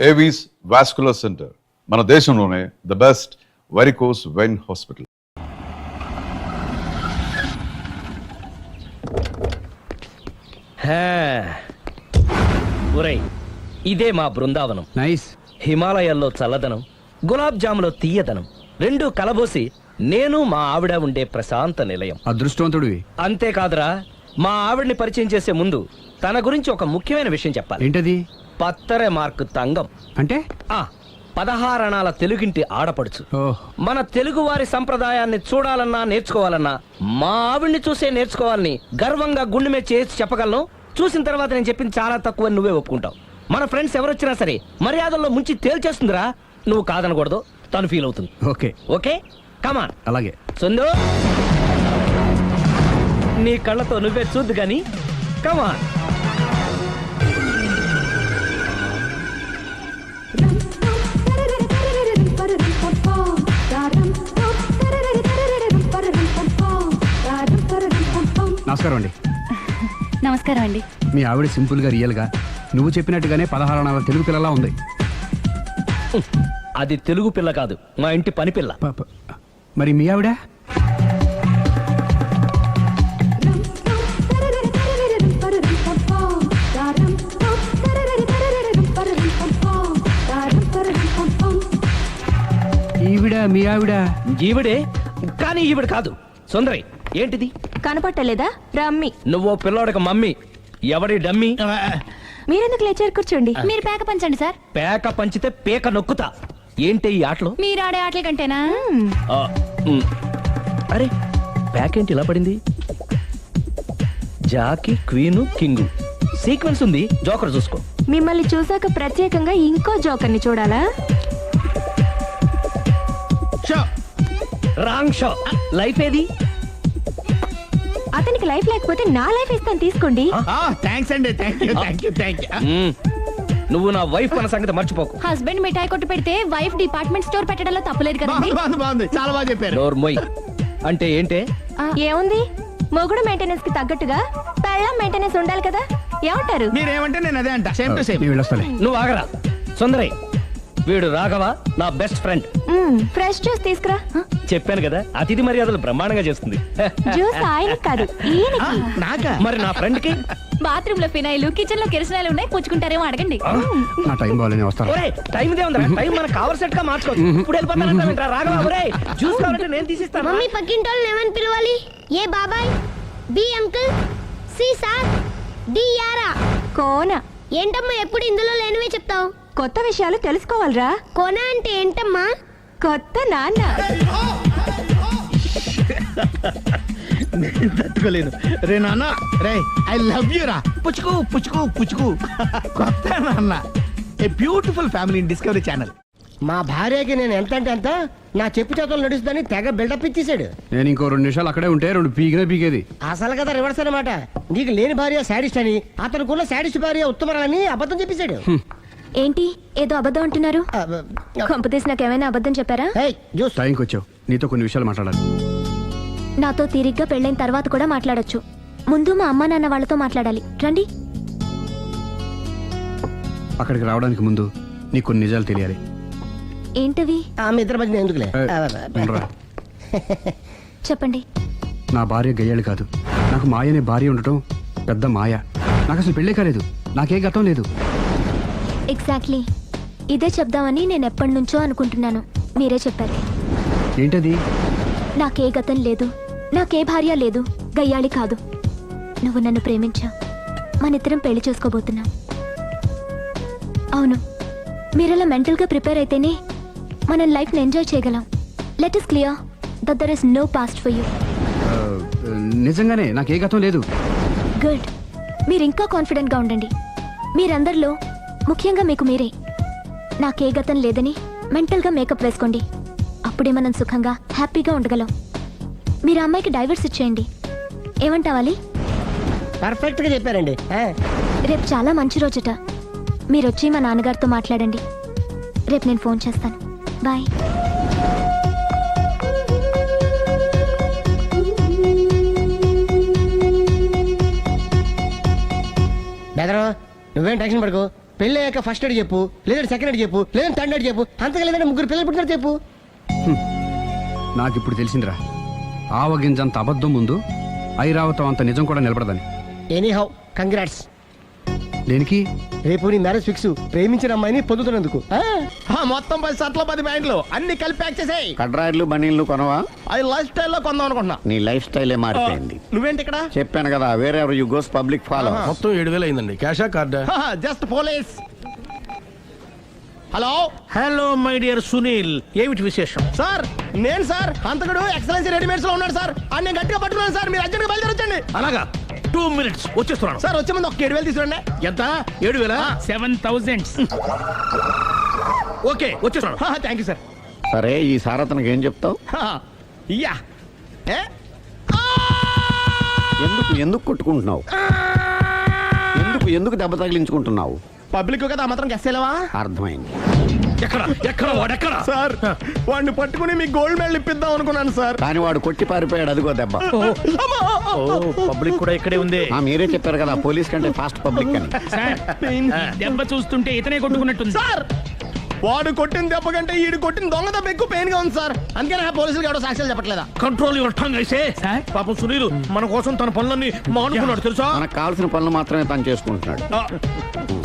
Avis vascular centre మన దేశంలోనే the best varicose vein hospital. ఒరేయ్, ఇదే మా బృందావనం. నైస్. హిమాలయాల్లో చల్లదనం, గులాబ్ జాములో తీయదనం రెండూ కలబోసి నేను మా ఆవిడ ఉండే ప్రశాంత నిలయం. అదృష్టవంతుడివి. అంతేకాదురా, మా ఆవిడ్ని పరిచయం చేసే ముందు తన గురించి ఒక ముఖ్యమైన విషయం చెప్పాలి. ఏంటది? పత్తరె మార్కు తంగం అంటే 16 అణాల తెలుగింటి ఆడపడుచు. మన తెలుగు వారి సంప్రదాయాన్ని చూడాలన్నా నేర్చుకోవాలన్నా మా ఆవిడ్ని చూసే నేర్చుకోవాలని గర్వంగా గుండె మీద చేసి చెప్పగలను. చూసిన తర్వాత నేను చెప్పింది చాలా తక్కువ నువ్వే ఒప్పుకుంటావు. మన ఫ్రెండ్స్ ఎవరొచ్చినా సరే మర్యాదల్లో ముంచి తేల్చేస్తుందిరా. నువ్వు కాదనకూడదు, తను ఫీల్ అవుతుంది. ఓకే ఓకే, కమాన్. అలాగే. సుందు, నీ కళ్ళతో నువ్వే చూద్దు గాని కమాన్. నమస్కారం అండి. నమస్కారం అండి. మీ ఆవిడ సింపుల్ గా రియల్ గా నువ్వు చెప్పినట్టుగానే 16 అణాల తెలుగు పిల్లలా ఉంది. అది తెలుగు పిల్ల కాదు, మా ఇంటి పని పిల్ల. మరి మీ ఆవిడ? ఈవిడ మీ ఆవిడ? ఈవిడే, కానీ ఈవిడ కాదు. సుందరి, ఏంటిది కనపట్టలేదా? రమ్మి. నువ్వు పిల్లోడికి మమ్మీ. ఎవడి డమ్మీ? మీరెందుకు లేచారు? కూర్చోండి. మీరు పేక పంచండి సార్. పేక పంచితే పేక నొక్కుతా. ఏంటి ఈ ఆటలు? మీరు ఆడే ఆటల కంటేనా? అరే, పేకేంటి ఇలా పడింది? జాకి, క్వీను, కింగు సీక్వెన్స్ ఉంది. జోకర్ చూసుకో. మిమ్మల్ని చూసాక ప్రత్యేకంగా ఇంకో జోకర్ని చూడాలా? Wrong show. లైఫ్ ఏది? అతనికి లైఫ్ లేకపోతే నా లైఫ్ ఇస్తాను, తీసుకోండి. థాంక్స్ అండి. Thank you. నువ్వు నా వైఫ్ అన్న సంగతి మర్చిపోకు. హస్బెండ్ మిఠాయి కొట్టు పెడితే వైఫ్ డిపార్ట్మెంట్ స్టోర్ పెట్టడంలో తప్పలేదు కదండి. బాగుంది, చాలా బాగా చెప్పారు. నోరు మొయ్. అంటే ఏంటే? ఏముంది, మొగుడు మెయింటెనెన్స్ కి తగ్గట్టుగా పెళ్ళాం మెయింటెనెన్స్ ఉండాలి కదా. ఏమంటారు? మీరేమంటే నేను అదే అంట. Same to same. నువ్వు ఆగరా. సుందరై, వీడు రాఘవ, నా బెస్ట్ ఫ్రెండ్. ఫ్రెష్ జ్యూస్ తీసుకురా. చెప్పాను కదా, అతిథి మర్యాదలు బ్రహ్మాండంగా చేస్తుంది. జ్యూస్ ఆయన కాదు, ఈయనకి. మరి నా ఫ్రెండ్ కి బాత్రూమ్ లో ఫినాయిల్, కిచెన్ లో కిరసనాయిలు ఉన్నాయి, పుచ్చుకుంటారేమో అడగండి. నా టైం బాగాలేనే వస్తాను. ఒరే, టైం ఇదే ఉందా? టైం మనకు కవర్ సెట్ గా మార్చుకోవచ్చు. ఇప్పుడు వెళ్ళిపోతానంటా రాఘవ. ఒరే, జ్యూస్ కావాలంటే నేను తీసిస్తాను. మమ్మీ, పక్కింటోళ్ళని ఏమని పిలవాలి? ఏ బాబాయ్, B uncle, C sir, D యారా. కోన. ఏంటమ్మా ఎప్పుడు ఇందులో లేనివే చెప్తావు? కొత్త విషయాలు తెలుసుకోవాలరా. కోన అంటే ఏంటమ్మా? కొత్త నాన్న. తట్టుకోలేను రే నాన్న. రే, ఐ లవ్ యూ రా. పుచ్చుకు పుచ్చుకు పుచ్చుకు. కొత్త నాన్న. A beautiful family in discovery channel. మా భార్యకి నేను ఎంత అంటే అంత నా చెప్పు చేతులు నడుస్తుందని తెగ బిల్డప్ ఇచ్చేసాడు. నేను ఇంకో 2 నిమిషాలు అక్కడే ఉంటే 2 పీకేది. అసలు కదా రివర్స్ అనమాట. నీకు లేని భార్య శాడిస్ట్ అని, అతనుకున్న శాడిస్ట్ భార్య ఉత్తమరాలని అబద్ధం చెప్పేశాడు. ఏంటి ఏదో అబద్ధం అంటున్నారు? కొంపతీసి నాకేమైనా అబద్ధం చెప్పారా? టైంకి వచ్చావు, నీతో కొన్ని విషయాలు మాట్లాడాలి. నాతో తీరిగ్గా పెళ్ళైన తర్వాత కూడా మాట్లాడొచ్చు. ముందు మా అమ్మా నాన్న వాళ్ళతో మాట్లాడాలి. రండి. అక్కడికి రావడానికి ముందు నీకు కొన్ని నిజాలు తెలియాలి. ఏంటవి? ఆమె ఇద్దరి మధ్య ఎందుకులే. చెప్పండి. నా భార్య గయ్యాళ్ళు కాదు. నాకు మాయ అనే భార్య ఉండటం పెద్ద మాయ. నాకు అసలు పెళ్ళే కాలేదు. నాకే గతం లేదు. ఎగ్జాక్ట్లీ ఇదే చెప్దామని నేను ఎప్పటి నుంచో అనుకుంటున్నాను. మీరే చెప్పారు. ఏంటది? నాకే గతం లేదు, నాకే భార్య లేదు, గయ్యాళి కాదు. నువ్వు నన్ను ప్రేమించావు, మనిద్దరం పెళ్లి చేసుకోబోతున్నాం. అవును, మీరలా మెంటల్గా ప్రిపేర్ అయితేనే మనం లైఫ్ని ఎంజాయ్ చేయగలం. Let is clear that there is no past for you. నిజంగానే నాకే గతం లేదు. గుడ్. మీరు ఇంకా కాన్ఫిడెంట్గా ఉండండి. మీరందరిలో ముఖ్యంగా మీకు మీరే. నాకే గతం లేదని మెంటల్గా మేకప్ వేసుకోండి. అప్పుడే మనం సుఖంగా హ్యాపీగా ఉండగలం. మీరు ఆ అమ్మాయికి డైవర్స్ ఇచ్చేయండి. ఏమంటావాలి? పర్ఫెక్ట్ గా చెప్పారండి. రేపు చాలా మంచి రోజుట. మీరు వచ్చి మా నాన్నగారితో మాట్లాడండి. రేపు నేను ఫోన్ చేస్తాను. బాయ్. బెదరు, నువ్వేం టెన్షన్ పడుకో. పెళ్ళి అయ్యాక ఫస్ట్ ఎయిడ్ చెప్పు, లేదంటే సెకండ్ ఎయిడ్ చెప్పు, లేదంటే థర్డ్ ఎయిడ్ చెప్పు, అంతగా లేదంటే ముగ్గురు పిల్లలు పుట్టినారు చెప్పు. నాకు ఇప్పుడు తెలిసిందిరా, ఆవగింజంత అబద్ధం ముందు ఐరావతం అంత నిజం కూడా నిలబడదని. Any how congrats. దేనికి? రేపు నీ మ్యారేజ్ ఫిక్స్, ప్రేమించిన అమ్మాయిని పొందుతున్నందుకు. మొత్తం 10 షర్ట్లు 10 ప్యాంట్లు అన్ని కలిపి ప్యాక్ చేసేయ్. కడ్రాయిలు బనీళ్లు కొనవా? అది లైఫ్ స్టైల్లో కొందాం అనుకుంటున్నా. నీ లైఫ్ స్టైలే మారిపోయింది. నువ్వేంటి ఇక్కడ? చెప్పాను కదా, వేరే ఎవరు యు గోస్ పబ్లిక్ ఫాలో. మొత్తం 7,000 అయిందండి. క్యాషా కార్డా? Just police. Hello hello my dear Sunil, ఏమిటి విశేషం? సార్, నేను సార్ అంతకుడు ఎక్సలెన్సీ రెడీమేడ్స్ లో ఉన్నాడు సార్. అన్ని గట్టిగా పట్టుకున్నాను సార్. మీరు అర్జెంట్గా బయలుదేరొచ్చండి. అలాగా, 2 minutes వచ్చేస్తున్నాను. సార్ వచ్చే ముందు ఒక 7,000 తీసుకురండి. ఎంత? 7,000? 7,000. ఓకే, వచ్చేస్తున్నాను. Thank you sir. సరే, ఈ సారతనకి ఏం చెప్తావు? యా ఏ ఎందుకు కొట్టుకుంటున్నావు? ఎందుకు దెబ్బ తగిలించుకుంటున్నావు? పబ్లిక్ కదా మాత్రం గెస్సేలేవా? అర్థమైంది. ఎక్కడ వాడెక్కడ? సార్, వాడిని పట్టుకుని మీకు గోల్డ్ మెడల్ ఇప్పిద్దాం అనుకున్నాను సార్. కానీ వాడు కొట్టి పారిపోయాడు, అదిగో దెబ్బ. పబ్లిక్ కూడా ఇక్కడే ఉంది. మీరే చెప్పారు కదా, పోలీస్ కంటే ఫాస్ట్ పబ్లిక్ అని. సార్, ఈ దెబ్బ చూస్తుంటే ఇతనే కొట్టుకున్నట్టుంది. సార్, వాడు కొట్టిన దెబ్బ కంటే ఈడు కొట్టిన దొంగ దెబ్బ ఎక్కువ పెయిన్ గా ఉంది సార్. అందుకని పోలీసులు ఎవడో సాక్ష్యాలు చెప్పట్లేదా? కంట్రోల్ యువర్ టంగ్ అయితే. సార్? పాపం సునీల్ మన కోసం తన పనులన్నీ మానుకున్నాడు తెలుసా? మనకు కావాల్సిన పనులు మాత్రమే తను చేసుకుంటున్నాడు.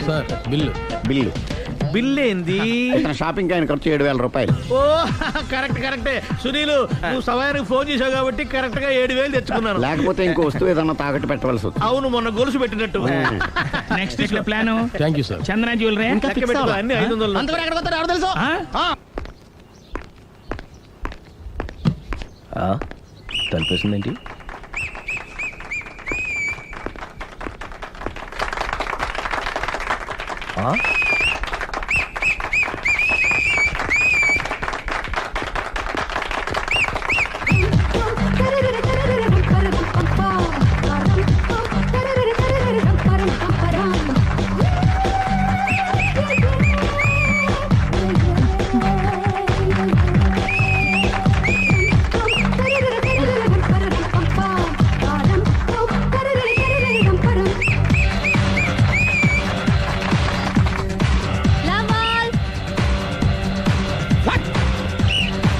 సార్, బిల్లు బిల్లు ఏంది? ఇతను షాపింగ్ ఆయన ఖర్చు 7,000 రూపాయలు. ఓ కరెక్టే. సునీల్, నువ్వు సమయానికి ఫోన్ చేసావు కాబట్టి కరెక్ట్ గా 7,000 తెచ్చుకున్నాను. లేకపోతే ఇంకో వస్తువు ఏదన్నా తాకట్టు పెట్టవలసి వస్తుంది. అవును, మొన్న గొలుసు పెట్టినట్టు. నెక్స్ట్ వీక్ లో plan thank you sir. Chandana jewellery. లెక్క పెట్టుకో, అన్ని 500. అంతవరకు ఎక్కడ పోతారు ఎవరు తెలుసు? తలిపేసిందేంటి?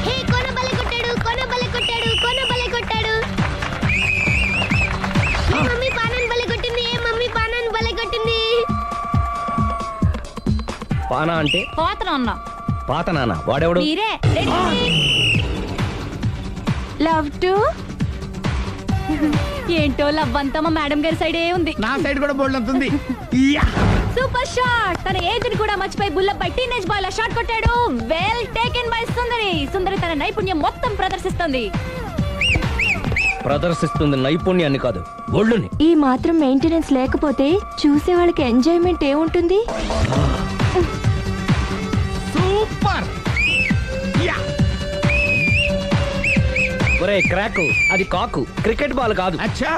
హే కొన బలే కొట్టాడు. ఏ మమ్మీ పానాన్ని బలే కొట్టింది. పానా అంటే పోతనన్నా పాత నాన్న. వాడెవడు? మీరే. లవ్ టు ఏంటో లవ్ అంతా మా మేడం గారి సైడే ఉంది. నా సైడ్ కూడా బోల్డ్ అంతుంది. Super shot. తన ఏజ్ ని కూడా మర్చిపోయి బుల్లపై టీనేజ్ బాయ్ లా షాట్ కొట్టాడు. వెల్ టేకెన్ బై సుందరి తన నైపుణ్యం మొత్తం ప్రదర్శిస్తుంది నైపుణ్యాన్ని కాదు, ఒళ్ళుని. ఈ మాత్రం మెయింటెనెన్స్ లేకపోతే చూసే వాళ్ళకి ఎంజాయ్మెంట్ ఏముంటుంది? సూపర్. ఒరే క్రాకు, అది కాకు, క్రికెట్ బాల్ కాదు. అచ్చా,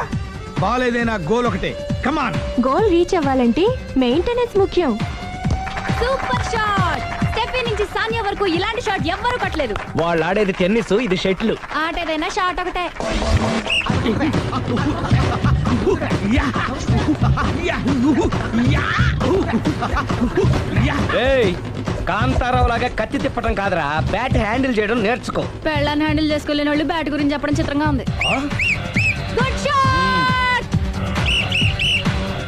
బాల్ ఏదైనా గోల్ ఒకటే. కమాన్. గోల్ రీచ్ అవ్వాలంటే మెయింటెనెన్స్ ముఖ్యం. Super shot. స్టెఫీ నుంచి సానియా వరకు ఇలాంటి షాట్ ఎవ్వరూ కొట్టలేదు. వాళ్ళు ఆడేది టెన్నిస్, ఇది షటిల్. ఆట ఏదైనా షాట్ ఒకటే. ఏయ్, కాంతారావు లాగా కత్తి తిప్పటం కాదురా, బ్యాట్ హ్యాండిల్ చేయడం నేర్చుకో. పెళ్ళాన్ని హ్యాండిల్ చేసుకోలేని వాళ్ళు బ్యాట్ గురించి చెప్పడం చిత్రంగా ఉంది. Good shot.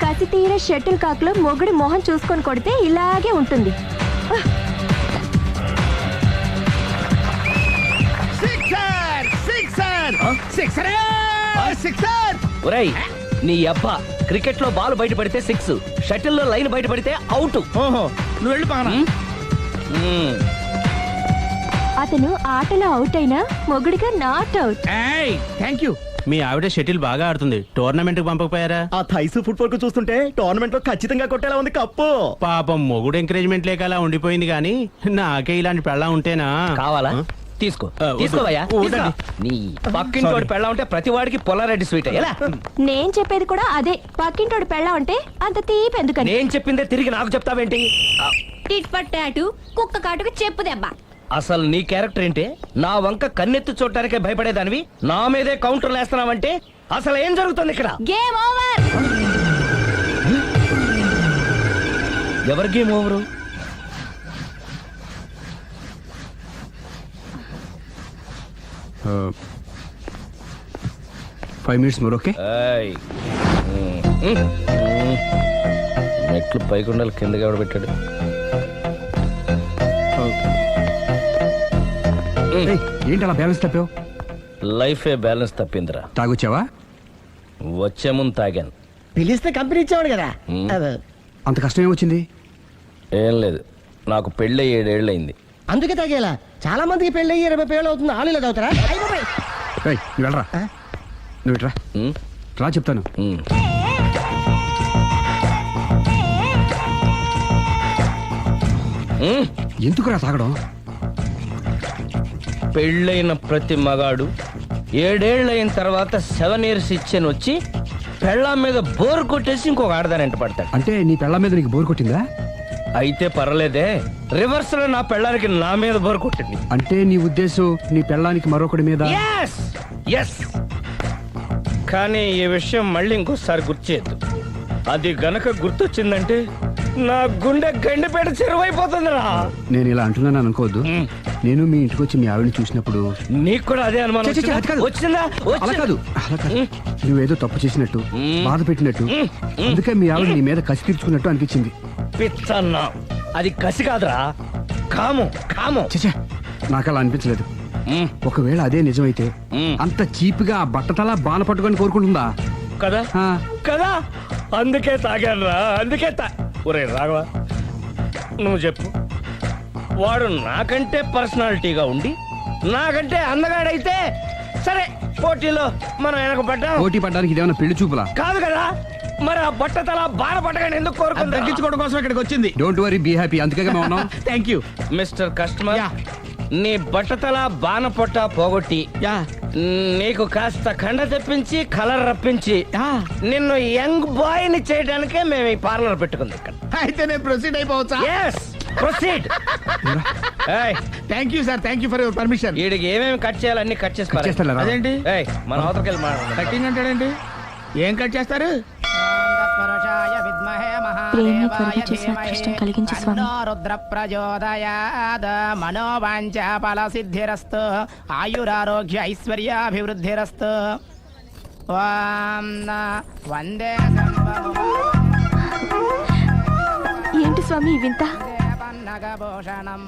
కసి తీర షటిల్ కాక్ లో మొగుడి మొహం చూసుకొని కొడితే ఇలాగే ఉంటుంది. ఒరేయ్, నీ అబ్బా, క్రికెట్ లో బాల్ బయట పడితే 6, షటిల్ లో లైన్ బయట పడితే అవుట్. ఓహో, నువ్వు వెళ్ళి పానా. అతను ఆటలో అవుట్ అయినా మొగుడిగా నాట్ అవుట్. Thank you. మీ ఆవిడ షటిల్ బాగా ఆడుతుంది, టోర్నమెంట్ కి పంపకపోయారా? ఆ థైస్ ఫుట్బాల్ కు చూస్తుంటే టోర్నమెంట్ లో ఖచ్చితంగా కొట్టేలా ఉంది కప్పు. పాపం మొగుడు ఎంకరేజ్మెంట్ లేక అలా ఉండిపోయింది గానీ నాకే ఇలాంటి పెళ్ళా ఉంటేనా. కావాలా? తీసుకో, వద్దు. తీసుకోవయ్యా. వద్దండి. నీ పక్కింటోడి పెళ్ళ ఉంటే ప్రతి వాడికి పొలారెడ్డి స్వీట్. ఎలా? నేను చెప్పేది కూడా అదే. పక్కింటోడు పెళ్ళా ఉంటే అంత తీపి ఎందుకని? నేను చెప్పిందే తిరిగి నాకు చెప్తావేంటి? టిట్ ఫర్ టాటూ, కుక్క కాటుకు చెప్పు దెబ్బ. అసలు నీ క్యారెక్టర్ ఏంటి? నా వంక కన్నెత్తి చూడటానికే భయపడేదానివి నా మీదే కౌంటర్లు వేస్తున్నావంటే అసలు ఏం జరుగుతుంది ఇక్కడ? Game over. ఎవరి game over? Uh, 5 minutes more, okay? ఏయ్. మెట్లు పైకుండాలి కిందకి ఎవడ పెట్టాడు? ఏయ్, ఏంటి అలా బ్యాలెన్స్ తప్పావు? లైఫే బ్యాలెన్స్ తప్పిందిరా. తాగొచ్చావా? వచ్చే ముందు తాగాను. పిలిస్తే కంపెనీ ఇచ్చేవాడు కదా. అంత కష్టం ఏమొచ్చింది? ఏం లేదు, నాకు పెళ్ళి 7 ఏళ్ళయింది. అందుకే తాగేలా. చాలా మందికి పెళ్ళి 20 ఏళ్ళు అవుతుంది. ఆలు ఇలా తాగుతారా? ఏయ్, నువ్వు వెళ్ళరా. నువ్వు ఇట్రా రా చెప్తాను. ఎందుకురా తాగడం? పెళ్ళైన ప్రతి మగాడు 7 ఏళ్ళైన తర్వాత 7 years ఇచ్చాను వచ్చి పెళ్ళాం మీద బోర్ కొట్టేసి ఇంకొక ఆడదాని ఎంట పడతాడు. అంటే నీ పెళ్ళ మీద నీకు బోర్ కొట్టిందా? అయితే పర్లేదే, రివర్స్ లో నా పెళ్ళానికి నా మీద బోర్ కొట్టింది. అంటే నీ ఉద్దేశం నీ పెళ్ళానికి మరొకటి మీద? Yes! Yes! కానీ ఈ విషయం మళ్ళీ ఇంకోసారి గుర్తు చేయొద్దు. అది గనక గుర్తొచ్చిందంటే నా గుండె గండిపేట చెరువైపోతుందిరా. నేను ఇలా అంటున్నాను అనుకోవద్దు. నేను మీ ఇంటికి వచ్చి మీ ఆవిడని చూసినప్పుడు నీకు కూడా అదే అనుమానం ఛే, ఛే, ఛే, అది కాదు. వచ్చిందా? అలా కాదు, అలా కాదు. నువ్వేదో తప్పు చేసినట్టు, బాధ పెట్టినట్టు, అందుకే మీ ఆవిడ నీ మీద కసి తీర్చుకున్నట్టు అనిపించింది. పిచ్చన్నా, అది కసి కాదురా, కాము కాము. చచ్చా, నాకు అలా అనిపించలేదు. ఒకవేళ అదే నిజమైతే అంత చీప్ గా ఆ బట్టతలా బాణ పట్టుకొని కోరుకుంటుందా? కదా ఆ. కదా, అందుకే తాగాను రా, అందుకే ఒరే రాఘవ, నువ్వు చెప్పు, వాడు నాకంటే పర్సనాలిటీగా ఉండి నాకంటే అందగాడైతే సరే, పోటీలో మనం వెనక పడ్డాం. పోటీ పడ్డానికి ఇదేమన్నా పెళ్లి చూపులా? కాదు కదా, మరి ఆ బట్టతల బాణ పట్టగానే ఎందుకు కోరుకుంది? తగ్గించుకోవడం కోసం ఇక్కడికి వచ్చింది. Don't worry, be happy. అందుకే మేము ఉన్నాం. Thank you. మిస్టర్ కస్టమర్, నీ బట్టతల బాణ పొట్ట పోగొట్టి నీకు కాస్త కండ తెప్పించి కలర్ రప్పించి నిన్ను యంగ్ బాయ్ ని చేయడానికే మేము ఈ పార్లర్ పెట్టుకుంది ఇక్కడ. అయితే నేను ప్రొసీడ్ అయిపోవచ్చా? Yes, proceed. ఏయ్, thank you sir, thank you for your permission. వీడికి ఏమేమి కట్ చేయాలి అన్ని కట్ చేసి పారేయ్. చేస్తానురా. అదేంటి ఏయ్, మన అవతలకి వెళ్ళి మాట్లాడదాం. కటింగ్ అంటాడేంటి? ఏం కట్ చేస్తారు? ప్రేమ త్వరగా చేసి అదృష్టం కలిగించు స్వామి. రుద్ర ప్రచోదయాద్ మనోవాంఛ ఫల సిద్ధిరస్తు ఆయురారోగ్య ఐశ్వర్యాభివృద్ధిరస్తు. వందే ఏంటి స్వామి ఈ వింత? పన్నగభూషణం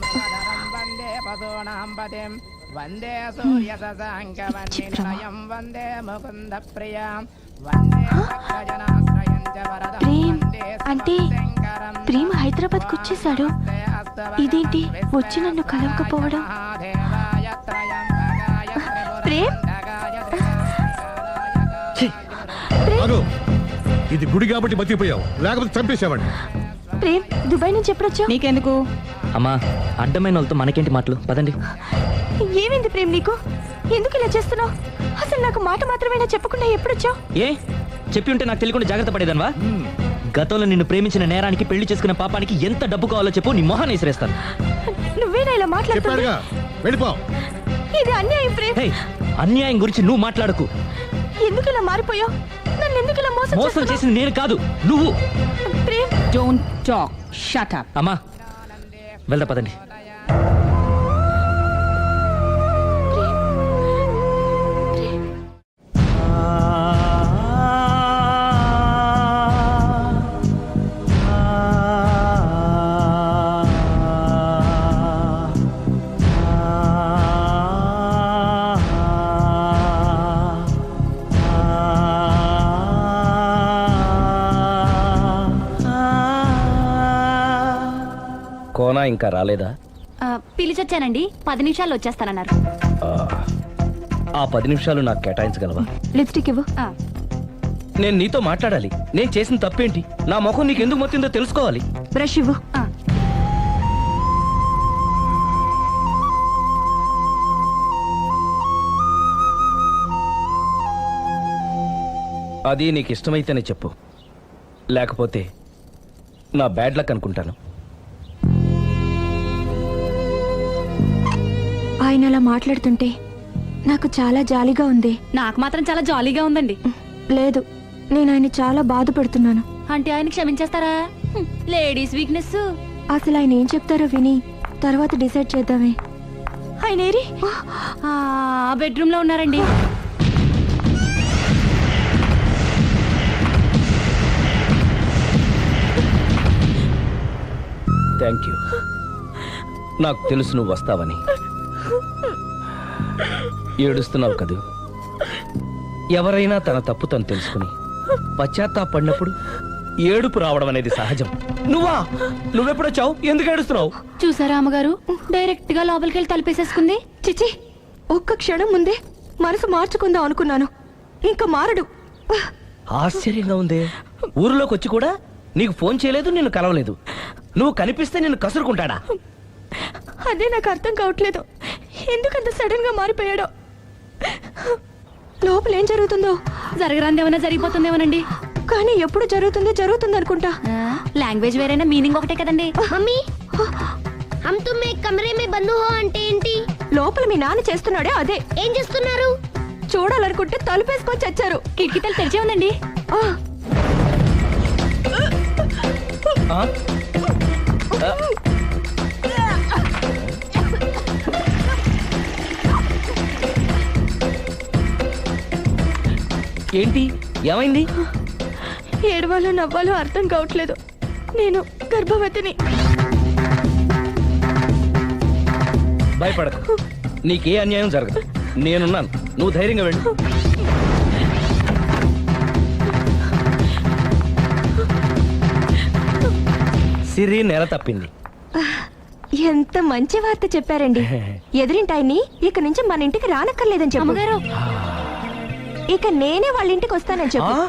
వందే పశూనాం పతిం వందే సూర్య శశాంకవన్నిలయం వందే ముకుంద ప్రియం వందే భక్తజనాశ్రయం చ వరదం ప్రేమ్ వందే అంటే శంకరం. ప్రేమ హైదరాబాద్కి వచ్చేసాడు. ఇదేంటి వచ్చి నన్ను కలవకపోవడం? ప్రేమ్, అను, ఇది గుడి కాబట్టి బతికిపోయావు, లేకపోతే చంపేసావండి. ప్రేమ్ దుబాయ్ నుంచి ఎప్పుడొచ్చావు? నీకెందుకు? అమ్మా, అడ్డమైన వాళ్ళతో మనకేంటి మాటలు, పదండి. ఏమైంది ప్రేమ్ నీకు? ఎందుకు ఇలా చేస్తున్నావు? అసలు నాకు మాట మాత్రమేనా చెప్పకుండా ఎప్పుడొచ్చావు? ఏ చెప్పి ఉంటే నాకు తెలియకుండా జాగ్రత్త పడేదన్వా? గతంలో నిన్ను ప్రేమించిన నేరానికి, పెళ్లి చేసుకున్న పాపానికి ఎంత డబ్బు కావాలో చెప్పు, నీ మొహాన్ని విసిరేస్తాను. నువ్వేనా ఇలా మాట్లాడుతున్నావు? చెప్పారుగా, వెళ్ళిపో. ఇది అన్యాయం ప్రేమ్. హే, అన్యాయం గురించి నువ్వు మాట్లాడకు. ఎందుకు ఇలా మారిపోయావు? నన్ను ఎందుకు ఇలా మోసం మోసం చేస్తున్నావు? చేసింది నేను కాదు, నువ్వు. Prem, don't talk, shut up. అమ్మా, వెళ్దా పదండి. కోనా ఇంకా రాలేదా? పిలిచొచ్చానండి, 10 నిమిషాల్లో వచ్చేస్తానన్నారు. ఆ 10 నిమిషాలు నాకు కేటాయించగలవా? లిప్స్టిక్ ఇవ్వు. నేను నీతో మాట్లాడాలి. నేను చేసిన తప్పేంటి, నా ముఖం నీకు ఎందుకు మొత్తిందో తెలుసుకోవాలి. బ్రష్ ఇవ్వు. అది నీకు ఇష్టమైతేనే చెప్పు, లేకపోతే నా బ్యాడ్ లక్ అనుకుంటాను. ఆయన అలా మాట్లాడుతుంటే నాకు చాలా జాలీగా ఉంది. నాకు మాత్రం చాలా జాలీగా ఉందండి. లేదు, నేను ఆయన చాలా బాధపడుతున్నాను. అంటే ఆయన క్షమించేస్తారా? Ladies weakness. అసలు ఆయన ఏం చెప్తారో విని తర్వాత డిసైడ్ చేద్దామే. ఆయన ఏరి బెడ్రూమ్ లో ఉన్నారండి. Thank you. నాకు తెలుసు నువ్వు వస్తావని. ఏడుస్తున్నావు కదూ. ఎవరైనా తన తప్పు తను తెలుసుకుని పశ్చాత్తాపడినప్పుడు ఏడుపు రావడం అనేది సహజం. నువ్వెప్పుడొచ్చావు? ఎందుకు ఏడుస్తున్నావు? చూసారా అమ్మగారు, డైరెక్ట్ గా లోపలికి వెళ్ళి తలుపేసేసుకుంది. చిచి, ఒక్క క్షణం ముందే మనసు మార్చుకుందాం అనుకున్నాను. ఇంకా మారడు. ఆశ్చర్యంగా ఉందే. ఊరిలోకి వచ్చి కూడా నీకు ఫోన్ చేయలేదు, నిన్ను కలవలేదు. నువ్వు కనిపిస్తే నిన్ను కసురుకుంటాడా? అదే నాకు అర్థం కావట్లేదు. ఎందుకంత సడన్ గా మారిపోయాడో. లోపల ఏం జరుగుతుందో. జరగరాందేమన్నా జరిగిపోతుందేమోనండి. కానీ ఎప్పుడు జరుగుతుంది అనుకుంటా. లాంగ్వేజ్ వేరైనా మీనింగ్ ఒకటే కదండి. మమ్మీ హమ్ తుమ్ ఏక్ కమరే మే బంద్ హో అంటే ఏంటి? లోపల మీ నాన్న చేస్తున్నాడే అదే. ఏం చేస్తున్నారు? చూడాలనుకుంటే తలుపేసుకొని చచ్చారు. కిటికీ తలుపు తెరిచే ఉందండి. ఆ? ఏంటి? ఏమైంది? ఏడవాలో నవ్వాలో అర్థం కావట్లేదు. నేను గర్భవతిని. భయపడకు, నీకే అన్యాయం జరగదు. నేనున్నాను, నువ్వు ధైర్యంగా వెళ్ళు. సిరి నెల తప్పింది. ఎంత మంచి వార్త చెప్పారండి. ఎదురింటాయన్ని ఇక నుంచి మన ఇంటికి రానక్కర్లేదని చెప్పు. అమ్మగారు, ఇక నేనే వాళ్ళ ఇంటికి వస్తానని చెప్పు. ఆ?